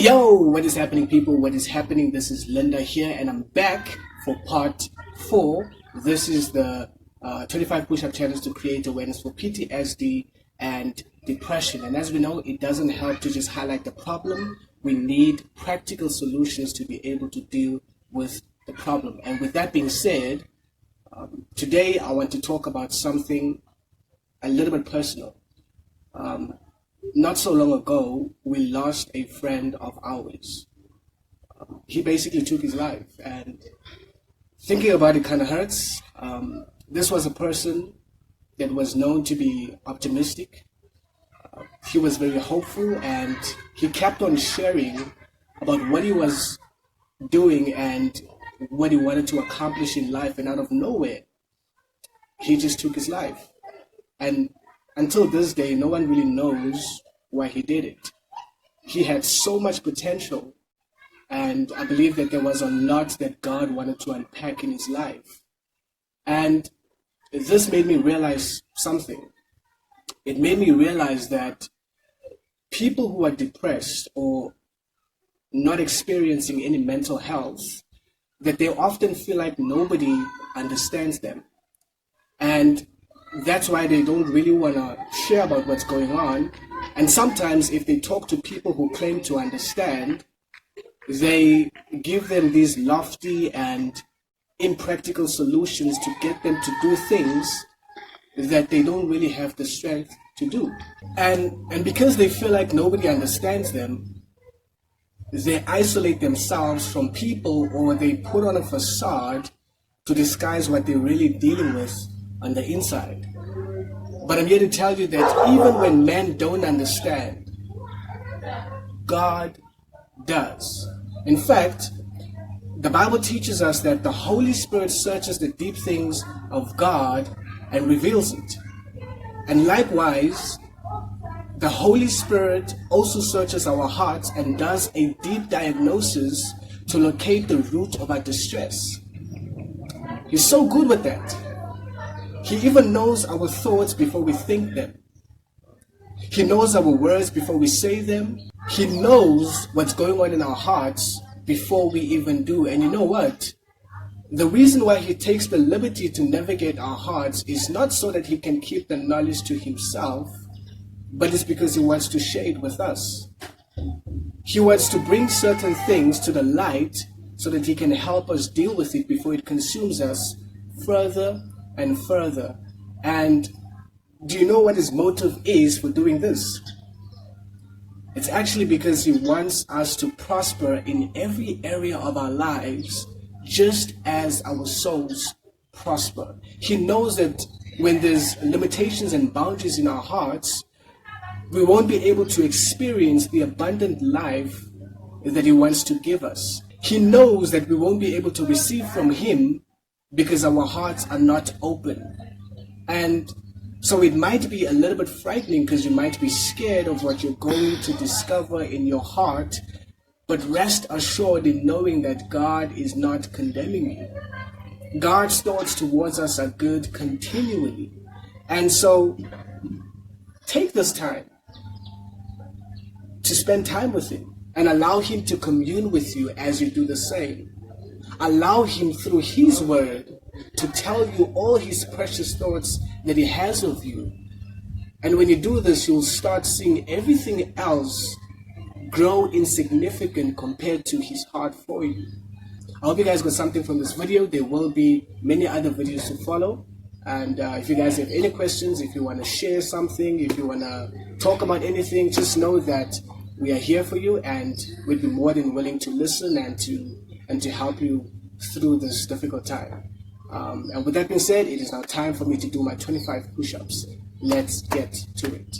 Yo, what is happening, people? What is happening? This is Linda here, and I'm back for part 4. This is the 25 push-up challenge to create awareness for PTSD and depression. And as we know, it doesn't help to just highlight the problem. We need practical solutions to be able to deal with the problem. And with that being said, today I want to talk about something a little bit personal. Not so long ago, we lost a friend of ours. He basically took his life, and thinking about it kind of hurts. This was a person that was known to be optimistic. He was very hopeful, and he kept on sharing about what he was doing and what he wanted to accomplish in life, and out of nowhere, he just took his life. And until this day, no one really knows why he did it. He had so much potential, and I believe that there was a lot that God wanted to unpack in his life. And this made me realize something. It made me realize that people who are depressed or not experiencing any mental health, that they often feel like nobody understands them. And that's why they don't really want to share about what's going on. And sometimes if they talk to people who claim to understand, they give them these lofty and impractical solutions to get them to do things that they don't really have the strength to do. And because they feel like nobody understands them, they isolate themselves from people, or they put on a facade to disguise what they're really dealing with on the inside. But I'm here to tell you that even when men don't understand, God does. In fact, the Bible teaches us that the Holy Spirit searches the deep things of God and reveals it. And likewise, the Holy Spirit also searches our hearts and does a deep diagnosis to locate the root of our distress. He's so good with that. He even knows our thoughts before we think them. He knows our words before we say them. He knows what's going on in our hearts before we even do. And you know what? The reason why he takes the liberty to navigate our hearts is not so that he can keep the knowledge to himself, but it's because he wants to share it with us. He wants to bring certain things to the light so that he can help us deal with it before it consumes us further and further. And do you know what his motive is for doing this? It's actually because he wants us to prosper in every area of our lives, just as our souls prosper. He knows that when there's limitations and boundaries in our hearts, we won't be able to experience the abundant life that he wants to give us. He knows that we won't be able to receive from him because our hearts are not open. And so it might be a little bit frightening, because you might be scared of what you're going to discover in your heart, but rest assured in knowing that God is not condemning you. God's thoughts towards us are good continually. And so take this time to spend time with him and allow him to commune with you as you do the same. Allow him through his word to tell you all his precious thoughts that he has of you. And when you do this, you'll start seeing everything else grow insignificant compared to his heart for you. I hope you guys got something from this video. There will be many other videos to follow. And if you guys have any questions, if you want to share something, if you want to talk about anything, just know that we are here for you, and we'd be more than willing to listen and to help you through this difficult time. And with that being said, it is now time for me to do my 25 push-ups. Let's get to it.